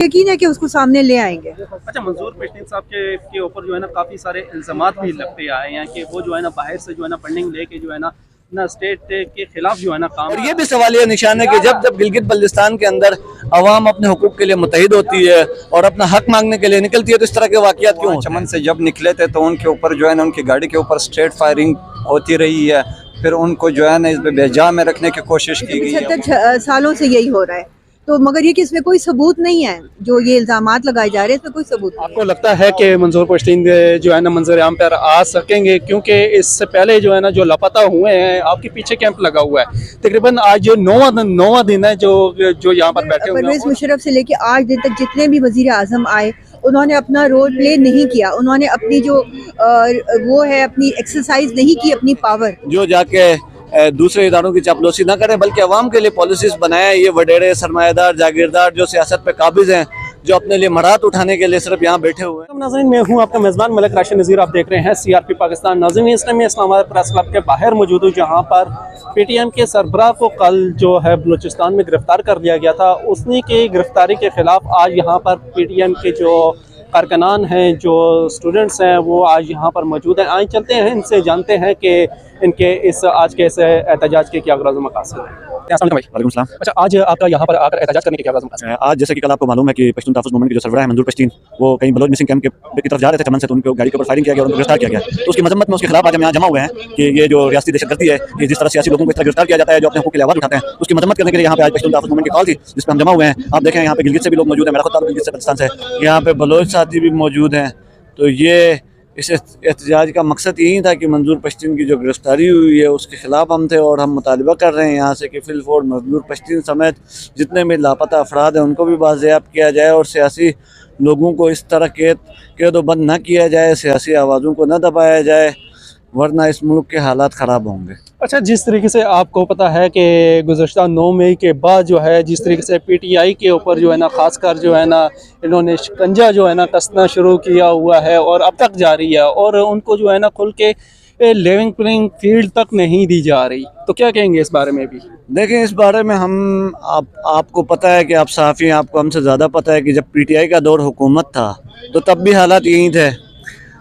यकीन है कि उसको सामने ले आएंगे। अच्छा, मंजूर पश्तीन साहब के ऊपर जो है ना काफ़ी सारे इल्ज़ामात भी लगते आए हैं कि वो जो है ना बाहर से जो है ना फंडिंग लेके जो है ना स्टेट के खिलाफ जो है ना काम। और ये भी सवालिया निशान है कि जब जब गिलगित बल्तिस्तान के अंदर अवाम अपने हुकूक के लिए मुतहिद होती है और अपना हक मांगने के लिए निकलती है तो इस तरह के वाक़यात क्यों होते हैं? चमन से जब निकले थे तो उनके ऊपर जो है ना उनकी गाड़ी के ऊपर स्ट्रेट फायरिंग होती रही है, फिर उनको जो है ना इसमें बेजा में रखने की कोशिश की गई है। 75 सालों से यही हो रहा है, तो मगर ये कि इसमें कोई सबूत नहीं है, जो ये इल्जामात लगाए जा रहे हैं इसमें कोई सबूत नहीं आपको लगता है कि मंजूर पश्तीन जो है ना मंजर आम पर आ सकेंगे? क्योंकि इससे पहले जो है ना जो लापता हुए हैं, आपके पीछे कैंप लगा हुआ है, तकरीबन आज जो नौवां दिन है जो यहाँ पर बैठे हुए हैं। परवेज मुशर्रफ से लेके आज दिन तक जितने भी वजीर आजम आए उन्होंने अपना रोल प्ले नहीं किया, उन्होंने अपनी जो वो है अपनी एक्सरसाइज नहीं की अपनी पावर। जो जाके दूसरे इदारों की चापलूसी ना करें बल्कि अवाम के लिए पॉलिसीज बनाए। ये वडेरे सरमायादार जागीरदार जो सियासत पे काबिज हैं, जो अपने लिए मराहत उठाने के लिए सिर्फ यहाँ बैठे हुए हैं। नाज़रीन, मैं हूँ आपका मेज़बान मलिक राशिद नज़ीर, आप देख रहे हैं CRP पाकिस्तान। नाज़रीन, इस टाइम में इस्लामाबाद प्रेस क्लब के बाहर मौजूद हूँ, जहाँ पर PTM के सरबराह को कल जो है बलूचिस्तान में गिरफ्तार कर लिया गया था। उसने की गिरफ्तारी के खिलाफ आज यहाँ पर PTM के जो कारकुनान हैं, जो स्टूडेंट्स हैं, वो आज यहाँ पर मौजूद हैं। आइए चलते हैं, इनसे जानते हैं कि इनके इस आज के इस एहतजाज के क्या ग़राज़ व मक़ासद हैं। वालेकुम सलाम। अच्छा, आज आपका यहाँ पर आकर एहतजाज करने के क्या ग़राज़ व मक़ासद हैं? आज जैसे कि कल आपको मालूम है कि पश्तून तहफ़्फ़ुज़ मूवमेंट के जो सरबराह है मंजूर पश्तीन, वो कहीं बलोच मिसिंग कैंप की तरफ जा रहे थे चमन से, तो उनकी गाड़ी के ऊपर फायरिंग किया गया और उनको गिरफ्तार किया गया। तो उसकी मजम्मत में उसके खिलाफ आज हम यहाँ जमा हुए हैं कि ये जो रियासती दहशतगर्दी है, कि जिस तरह सियासी लोगों को इस तरह गिरफ्तार किया जाता है जो अपने हुकूक के लिए आवाज़ उठाते हैं, उसकी मजम्मत करने के लिए यहाँ पे आज पश्तून तहफ़्फ़ुज़ मूवमेंट की कॉल थी, जिस पर हम जमा हुए हैं। आप देखें यहाँ पे गिलगित से भी लोग मौजूद हैं, मेरा खुद ताल्लुक गिलगित से बल्तिस्तान से, यहाँ पे बलोच साथी भी मौजूद हैं। तो ये इस एहतजाज का मकसद यही था कि मंजूर पश्तीन की जो गिरफ्तारी हुई है उसके ख़िलाफ़ हम थे और हम मुतालबा कर रहे हैं यहाँ से कि फिलफौर मंजूर पश्तीन समेत जितने भी लापता अफराद हैं उनको भी बाज़ेयाब किया जाए और सियासी लोगों को इस तरह कैद-ओ-बंद न किया जाए, सियासी आवाज़ों को न दबाया जाए, वरना इस मुल्क के हालात ख़राब होंगे। अच्छा, जिस तरीके से आपको पता है कि गुज़श्ता 9 मई के बाद जो है जिस तरीके से PTI के ऊपर जो है ना ख़ासकर जो है ना इन्होंने शिकंजा जो है ना कसना शुरू किया हुआ है और अब तक जारी है, और उनको जो है ना खुल के लेवल प्लेइंग फील्ड तक नहीं दी जा रही, तो क्या कहेंगे इस बारे में भी? देखें, इस बारे में आपको पता है कि आप सहाफ़ी हैं, आपको हमसे ज़्यादा पता है कि जब PTI का दौर हुकूमत था तो तब भी हालात यही थे।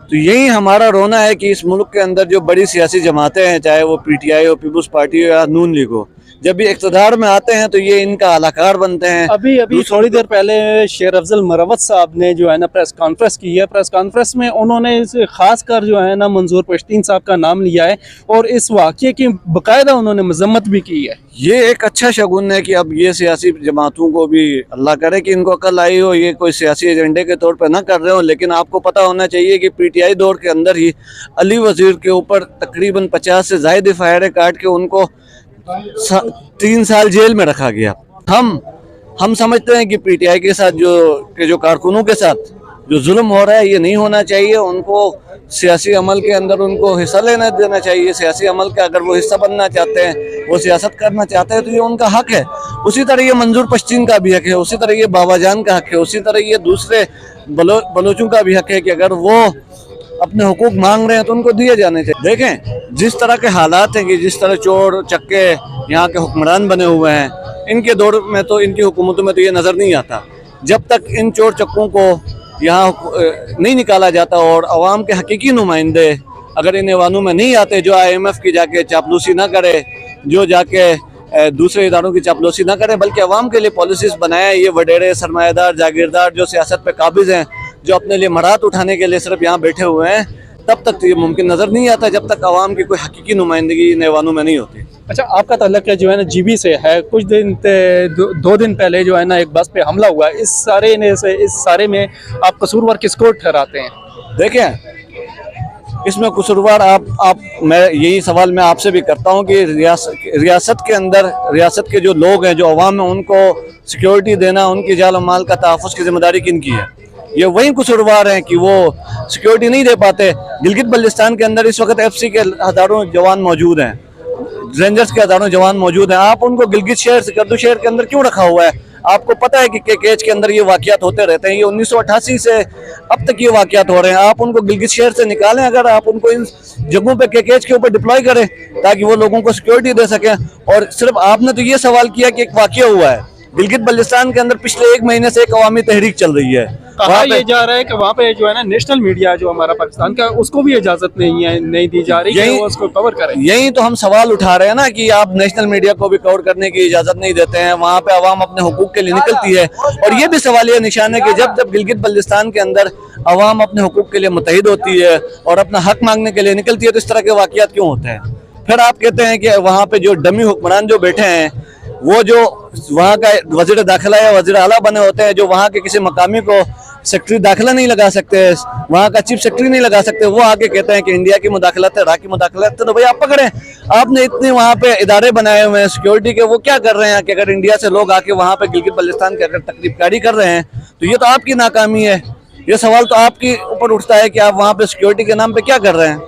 तो यही हमारा रोना है कि इस मुल्क के अंदर जो बड़ी सियासी जमातें हैं, चाहे वो PTI हो, पीपल्स पार्टी हो या नून लीग हो, जब भी इक़्तिदार में आते हैं तो ये इनका अलाकार बनते हैं। अभी थोड़ी देर पहले शेर अफजल मरवत साहब ने जो है ना प्रेस कॉन्फ्रेंस की है। प्रेस कॉन्फ्रेंस में उन्होंने ख़ास कर जो है ना मंजूर पश्तीन साहब का नाम लिया है और इस वाक़े की बाकायदा उन्होंने मजम्मत भी की है। ये एक अच्छा शगुन है कि अब ये सियासी जमातों को भी अल्लाह करे कि इनको अकल आई हो, ये कोई सियासी एजेंडे के तौर पर ना कर रहे हो। लेकिन आपको पता होना चाहिए कि PTI दौर के अंदर ही अली वज़ीर के ऊपर तकरीबन 50 से ज़ायद एफआईआर काट के उनको 3 साल जेल में रखा गया। हम समझते हैं कि PTI के साथ जो कारकुनों के साथ जो जुल्म हो रहा है ये नहीं होना चाहिए। उनको सियासी अमल के अंदर उनको हिस्सा लेना देना चाहिए। सियासी अमल का अगर वो हिस्सा बनना चाहते हैं, वो सियासत करना चाहते हैं, तो ये उनका हक है। उसी तरह ये मंजूर पश्तीन का भी हक है, उसी तरह ये बाबा जान का हक है, उसी तरह ये दूसरे बलोचों का भी हक है कि अगर वो अपने हुकूक मांग रहे हैं तो उनको दिए जाने चाहिए। देखें, जिस तरह के हालात हैं कि जिस तरह चोर चक्के यहाँ के हुक्मरान बने हुए हैं, इनके दौर में तो इनकी हुकूमतों में तो ये नज़र नहीं आता। जब तक इन चोर चक्कों को यहाँ नहीं निकाला जाता और आवाम के हकीकी नुमाइंदे अगर इन ऐवानों में नहीं आते, जो IMF की जाके चापलूसी ना करे, जो जाके दूसरे इदारों की चापलूसी ना करे, बल्कि आवाम के लिए पॉलिसीज़ बनाए, ये वडेरे सरमायादार जागीरदार जो सियासत पे काबिज हैं, जो अपने लिए मराहत उठाने के लिए सिर्फ यहाँ बैठे हुए हैं, तब तक तो ये मुमकिन नज़र नहीं आता जब तक आवाम की कोई हकीकी नुमाइंदगी इन ऐवानों में नहीं होती। अच्छा, आपका ताल्लुक जो है ना GB से है। कुछ दिन 2 दिन पहले जो है ना एक बस पे हमला हुआ। इस सारे में आप कसूरवार किसको ठहराते हैं? देखें, इसमें कसूरवार मैं यही सवाल मैं आपसे भी करता हूँ कि रियासत के अंदर रियासत के जो लोग हैं, जो अवाम है, उनको सिक्योरिटी देना, उनकी जान और माल का तहफ़्फ़ुज़ की ज़िम्मेदारी किनकी है? ये वही कसूरवार हैं कि वो सिक्योरिटी नहीं दे पाते। गिलगित बल्तिस्तान के अंदर इस वक्त FC के हज़ारों जवान मौजूद हैं, रेंजर्स के हज़ारों जवान मौजूद हैं। आप उनको गिलगित शहर से करदू शहर के अंदर क्यों रखा हुआ है? आपको पता है कि KKH के अंदर ये वाक़यात होते रहते हैं। ये 1988 से अब तक ये वाक़यात हो रहे हैं। आप उनको गिलगित शहर से निकालें, अगर आप उनको इन जगहों पे KKH के ऊपर डिप्लॉय करें ताकि वो लोगों को सिक्योरिटी दे सकें। और सिर्फ आपने तो ये सवाल किया कि एक वाक़या हुआ है, गिलगित बल्तिस्तान के अंदर पिछले 1 महीने से एक अवामी तहरीक चल रही है। कहा वहाँ ये जा रहा है कि वहाँ पे जो है ना नेशनल मीडिया जो हमारा पाकिस्तान का, उसको भी इजाजत नहीं दी जा रही कि वो उसको कवर करे। यही तो हम सवाल उठा रहे हैं ना कि आप नेशनल मीडिया को भी कवर करने की इजाजत नहीं देते हैं, वहाँ पे अवाम अपने हुकूक के लिए निकलती है। और ये भी सवालिया निशान है कि जब गिलगित बल्तिस्तान के अंदर अवाम अपने हुकूक के लिए मुत्तहिद होती है और अपना हक मांगने के लिए निकलती है, तो इस तरह के वाक़यात क्यों होते हैं? फिर आप कहते हैं कि वहाँ पे जो डमी हुक्मरान जो बैठे हैं, वो जो वहाँ का वज़ीर दाखिला या वज़ीर आला बने होते हैं, जो वहाँ के किसी मकामी को सेक्रेटरी दाखिला नहीं लगा सकते, वहाँ का चीफ सेक्रेटरी नहीं लगा सकते, वो आके कहते हैं कि इंडिया की मुदाखलत है, इराक की मुदाखलत है। तो भाई आप पकड़ें, आपने इतने वहाँ पे इदारे बनाए हुए हैं सिक्योरिटी के, वो क्या कर रहे हैं कि अगर इंडिया से लोग आके वहाँ पे गिलगित बल्तिस्तान के अगर तकरीबकारी कर रहे हैं तो ये तो आपकी नाकामी है। ये सवाल तो आपके ऊपर उठता है कि आप वहाँ पे सिक्योरिटी के नाम पे क्या कर रहे हैं।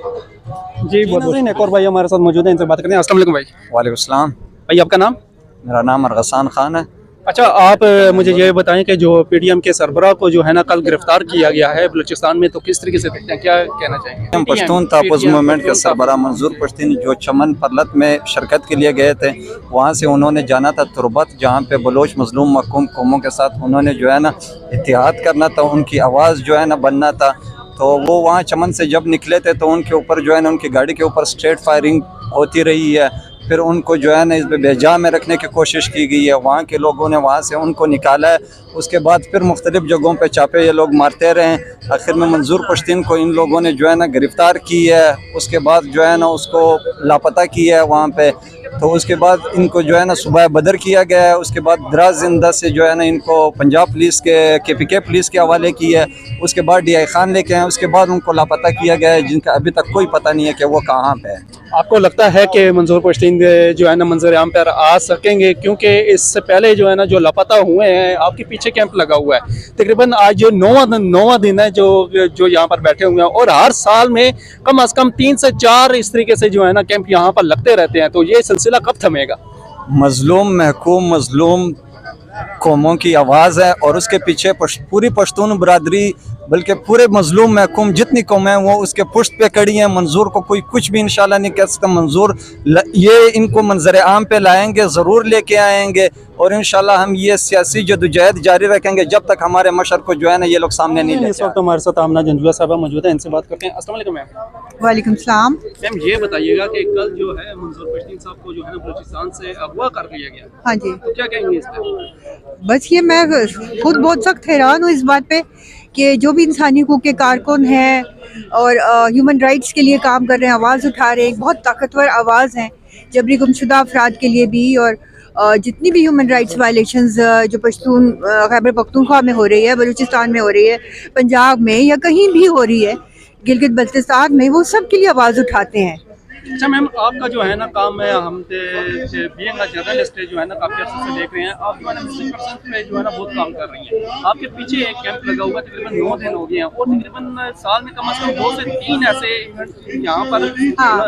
जी बहुत एक और भाई हमारे साथ मौजूद है, इनसे बात करते हैं। अस्सलाम वालेकुम भाई। वालेकुम सलाम। भाई आपका नाम? मेरा नाम अरगसान खान है। अच्छा, आप मुझे ये बताएं कि जो पीडीएम के सरबराह को जो है ना कल गिरफ्तार किया गया है बलूचिस्तान में, तो किस तरीके से देखते हैं, क्या कहना चाहेंगे? हम पश्तून तहफ़्फ़ुज़ मूवमेंट के सरबराह मंजूर पश्तीन जो चमन परलत में शिरकत के लिए गए थे, वहाँ से उन्होंने जाना था तुरबत, जहाँ पे बलोच मजलूम महकूम कौमों के साथ उन्होंने जो है ना इत्तेहाद करना था, उनकी आवाज़ जो है ना बनना था। तो वो वहाँ चमन से जब निकले थे तो उनके ऊपर जो है ना उनकी गाड़ी के ऊपर स्ट्रेट फायरिंग होती रही है। फिर उनको जो है ना इस बेजा में रखने की कोशिश की गई है, वहाँ के लोगों ने वहाँ से उनको निकाला है। उसके बाद फिर मुख्तलिफ़ जगहों पे छापे ये लोग मारते रहे। आखिर में मंजूर पश्तीन को इन लोगों ने जो है ना गिरफ़्तार की है, उसके बाद जो है ना उसको लापता किया है वहाँ पे। तो उसके बाद इनको जो है ना सुबह बदर किया गया है। उसके बाद दराज ज़िंदा से जो है ना इनको पंजाब पुलिस के KPK पुलिस के हवाले किया है। उसके बाद DI खान लेके आए, उसके बाद उनको लापता किया गया है, जिनका अभी तक कोई पता नहीं है कि वो कहाँ पे है। आपको लगता है कि मंजूर पश्तीन जो है ना मंजर आम पर आ सकेंगे? क्योंकि इससे पहले जो है ना जो लापता हुए हैं, आपके पीछे कैंप लगा हुआ है, तकरीबन आज जो 9वां दिन है जो यहाँ पर बैठे हुए हैं, और हर साल में कम से कम 3 से 4 इस तरीके से जो है ना कैंप यहाँ पर लगते रहते हैं। तो ये सिलसिला कब थमेगा? मजलूम महकूम मजलूम कौमों की आवाज़ है और उसके पीछे पूरी पश्तून बरादरी, बल्कि पूरे मजलूम महकूम जितनी कौमें हैं वो उसके पुष्ट पे खड़ी हैं। मंजूर को कोई कुछ भी इंशाल्लाह नहीं कह सकता। मंजूर ये इनको मंजर आम पे लाएंगे, ज़रूर लेके आएंगे, और इंशाल्लाह हम ये सियासी जदोजहद जारी रखेंगे जब तक हमारे मशर को जो है ना ये लोग सामने नहीं इस वक्त हमारे साथ आमना जंजुआ साहबा मौजूद है, इनसे बात करते हैं। अस्सलाम वालेकुम मैम। वालेकुम सलाम। मैम ये बताइएगा कि कल जो है मंजूर पश्तीन साहब को जो है ना बलूचिस्तान से अगवा कर लिया गया, हाँ जी, तो क्या कहेंगे इस पर? बस ये मैं खुद बहुत सख्त हैरान हूँ इस बात पे कि जो भी इंसानी हकूक़ के कारकुन हैं और ह्यूमन राइट्स के लिए काम कर रहे हैं, आवाज़ उठा रहे हैं, बहुत ताकतवर आवाज़ हैं जबरी गुमशुदा अफराद के लिए भी, और जितनी भी ह्यूमन राइट्स वायलेशंस जो पश्तून खैबर पख्तूनख्वा में हो रही है, बलूचिस्तान में हो रही है, पंजाब में या कहीं भी हो रही है, गिलगित बल्तिस्तान में, वो सब के लिए आवाज़ उठाते हैं। अच्छा मैम, आपका जो है ना काम है, हम बीइंग अ जर्नलिस्ट जो है ना काफ़ी अर्से से देख रहे हैं, आप जो है ना मिसिंग पे जो है ना बहुत काम कर रही हैं। आपके पीछे एक कैंप लगा हुआ है, तकरीबन 9 दिन हो गए हैं, और तकरीबन साल में कम से कम 2 से 3 ऐसे इवेंट यहाँ पर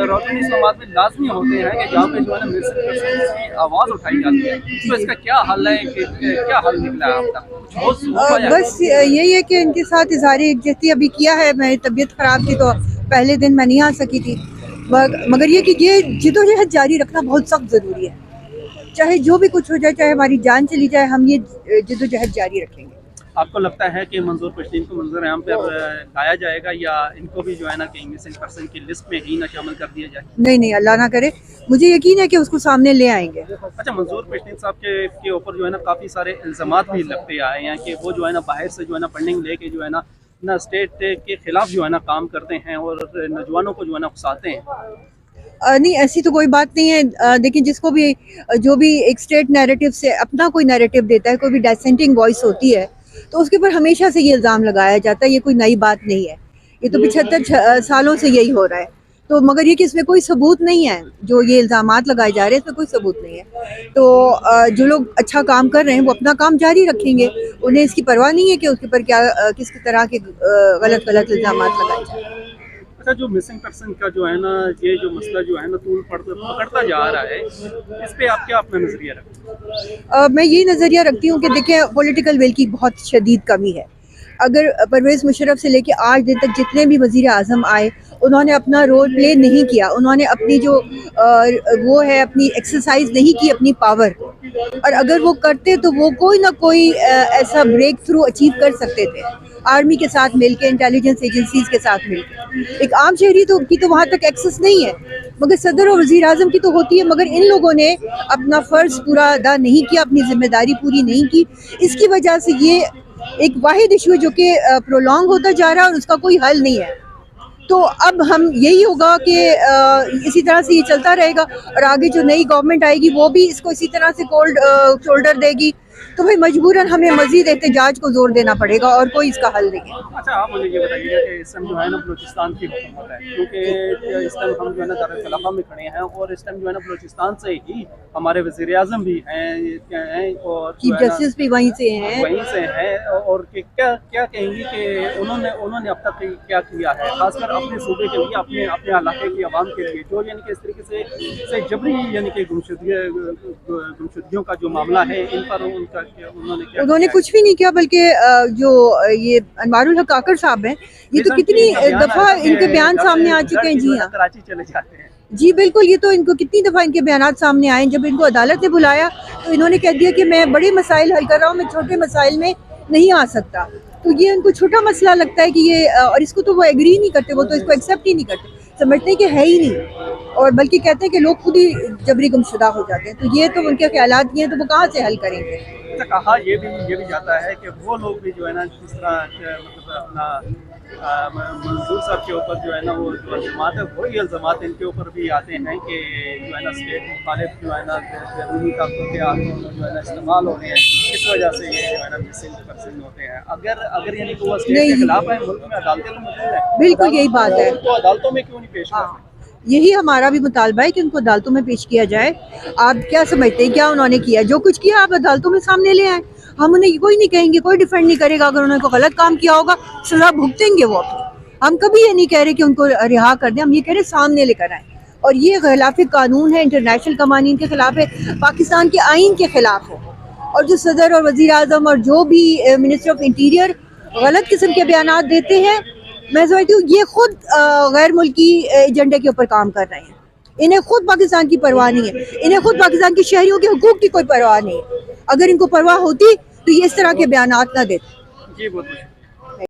रोशन इस्लामाबाद में लाजमी होते हैं कि जहाँ पे जो है ना मिसिंग की आवाज़ उठाई जाती है। तो इसका क्या हल है, क्या हल निकला है आप तक? बस यही है कि इनके साथ इज़हार यकजहती अभी किया है। मेरी तबीयत ख़राब थी तो पहले दिन मैं नहीं आ सकी थी, मगर ये कि ये जिदोजहद जारी रखना बहुत सख्त ज़रूरी है। चाहे जो भी कुछ हो जाए, चाहे हमारी जान चली जाए, हम ये जिदोजहद जारी रखेंगे। आपको लगता है कि मंजूर पश्तीन को मंजर आम पर लाया जाएगा, या इनको भी जो है ना कहीं मिसिंग पर्सन की लिस्ट में ही ना शामिल कर दिया जाए? नहीं, अल्लाह ना करे, मुझे यकीन है कि उसको सामने ले आएंगे। अच्छा, मंजूर पश्तीन साहब के ऊपर जो है ना काफ़ी सारे इल्ज़ामात भी लगते आए हैं कि वो जो है ना बाहर से जो है ना फंडिंग लेके जो है ना स्टेट के खिलाफ जो है ना काम करते हैं और नौजवानों को जो है ना उकसाते हैं। नहीं, ऐसी तो कोई बात नहीं है। देखिए, जिसको भी जो भी एक स्टेट नैरेटिव से अपना कोई नैरेटिव देता है, कोई भी डिसेंटिंग वॉइस होती है, तो उसके ऊपर हमेशा से ये इल्ज़ाम लगाया जाता है। ये कोई नई बात नहीं है, ये तो 75 सालों से यही हो रहा है। तो मगर ये कि इसमें कोई सबूत नहीं है, जो ये इल्ज़ामात लगाए जा रहे हैं इसमें कोई सबूत नहीं है। तो जो लोग अच्छा काम कर रहे हैं वो अपना काम जारी रखेंगे, उन्हें इसकी परवाह नहीं है कि उसके ऊपर क्या किस तरह के गलत इल्ज़ामात लगाए जाए। अच्छा, जो मिसिंग पर्सन का जो है ना ये जो मसला जो है ना तूल पकड़ता जा रहा है, इस पे आप क्या अपना नज़रिया रखते हैं? मैं यही नज़रिया रखती हूँ कि देखें, पॉलिटिकल विल की बहुत शदीद कमी है। اگر پرویز مشرف سے لے کے آج دن تک جتنے بھی وزیر اعظم آئے انہوں نے اپنا رول پلے نہیں کیا، انہوں نے اپنی جو وہ ہے اپنی ایکسرسائز نہیں کی اپنی پاور، اور اگر وہ کرتے تو وہ کوئی نہ کوئی ایسا بریک تھرو اچیو کر سکتے تھے، آرمی کے ساتھ مل کے، انٹیلیجنس ایجنسیز کے ساتھ مل کے۔ ایک عام شہری کی تو وہاں تک ایکسس نہیں ہے، مگر صدر اور وزیر اعظم کی تو ہوتی ہے، مگر ان لوگوں نے اپنا فرض پورا ادا نہیں کیا، اپنی ذمہ داری پوری نہیں کی۔ اس کی وجہ سے یہ ایک واحد ایشو ہے جو کہ پرولونگ ہوتا جا رہا ہے اور اس کا کوئی حل نہیں ہے۔ تو اب ہم یہی ہوگا کہ اسی طرح سے یہ چلتا رہے گا، اور آگے جو نئی گورنمنٹ آئے گی وہ بھی اس کو اسی طرح سے کولڈ شولڈر دے گی، تو بھائی مجبوراً ہمیں مزید احتجاج کو زور دینا پڑے گا، اور کوئی اس کا حل نہیں ہے۔ اچھا آپ مجھے یہ بتائیے کہ اس ٹائم جو ہے نا بلوچستان کی حکومت ہے، کیونکہ اس ٹائم ہم جو ہے نا دارالخلافہ میں کھڑے ہیں، اور اس ٹائم جو ہے نا بلوچستان سے ہی ہمارے وزیر اعظم بھی ہیں اور چیف جسٹس بھی وہیں سے ہیں، وہیں سے ہیں، اور کیا کہیں گی کہ انہوں نے اب تک کیا کیا ہے، خاص کر اپنے صوبے کے لیے، اپنے علاقے کی عوام کے لیے، جو یعنی کہ اس طریقے سے جبری یعنی کہ گمشدگیوں کا جو معاملہ ہے ان پر انہوں نے کچھ بھی نہیں کیا، بلکہ جو یہ انوار الحق کاکڑ صاحب ہیں، یہ تو کتنی دفعہ ان کے بیان سامنے آ چکے ہیں۔ جی ہاں، کراچی چلے جاتے ہیں۔ جی بالکل، یہ تو ان کو کتنی دفعہ ان کے بیانات سامنے آئے ہیں۔ جب ان کو عدالت نے بلایا تو انہوں نے کہہ دیا کہ میں بڑے مسائل حل کر رہا ہوں، میں چھوٹے مسائل میں نہیں آ سکتا۔ تو یہ ان کو چھوٹا مسئلہ لگتا ہے کہ یہ، اور اس کو تو وہ ایگری نہیں کرتے، وہ تو اس کو ایکسیپٹ ہی نہیں کرتے، سمجھتے ہیں کہ ہے ہی نہیں، اور بلکہ کہتے ہیں کہ لوگ خود ہی جبری گمشدہ ہو جاتے ہیں۔ تو یہ تو ان کے خیالات یہ ہیں، تو وہ کہاں سے حل کریں گے؟ کہا یہ بھی جاتا ہے کہ وہ لوگ بھی جو ہے نا جس طرح مطلب اپنا منظور صاحب کے اوپر جو ہے نا وہ جو الزامات ہے، وہی الزامات ان کے اوپر بھی آتے ہیں کہ جو ہے نا اسٹیٹ مخالف جو ہے نا بیرونی طاقتوں کے جو ہے نا استعمال ہو رہے ہیں، اس وجہ سے یہ جو ہے نا مسنگ پرسن ہوتے ہیں۔ اگر یعنی کہ وہ اسٹیٹ کے خلاف ہے، ملک میں عدالتیں تو موجود ہیں، بالکل یہی بات ہے، تو عدالتوں میں کیوں نہیں پیش کرتے؟ یہی ہمارا بھی مطالبہ ہے کہ ان کو عدالتوں میں پیش کیا جائے۔ آپ کیا سمجھتے ہیں کیا انہوں نے کیا؟ جو کچھ کیا آپ عدالتوں میں سامنے لے آئیں، ہم انہیں کوئی نہیں کہیں گے، کوئی ڈیفینڈ نہیں کرے گا۔ اگر انہوں نے کوئی غلط کام کیا ہوگا سزا بھگتیں گے وہ اپنی۔ ہم کبھی یہ نہیں کہہ رہے کہ ان کو رہا کر دیں، ہم یہ کہہ رہے سامنے لے کر آئیں، اور یہ خلاف قانون ہے، انٹرنیشنل قوانین کے خلاف ہے، پاکستان کے آئین کے خلاف ہے۔ اور جو صدر اور وزیر اعظم اور جو بھی منسٹر آف انٹیریئر غلط قسم کے بیانات دیتے ہیں، میں سمجھتی ہوں یہ خود غیر ملکی ایجنڈے کے اوپر کام کر رہے ہیں۔ انہیں خود پاکستان کی پرواہ نہیں ہے، انہیں خود پاکستان کے شہریوں کے حقوق کی کوئی پرواہ نہیں ہے۔ اگر ان کو پرواہ ہوتی تو یہ اس طرح کے بیانات نہ دیتے۔ جی بہت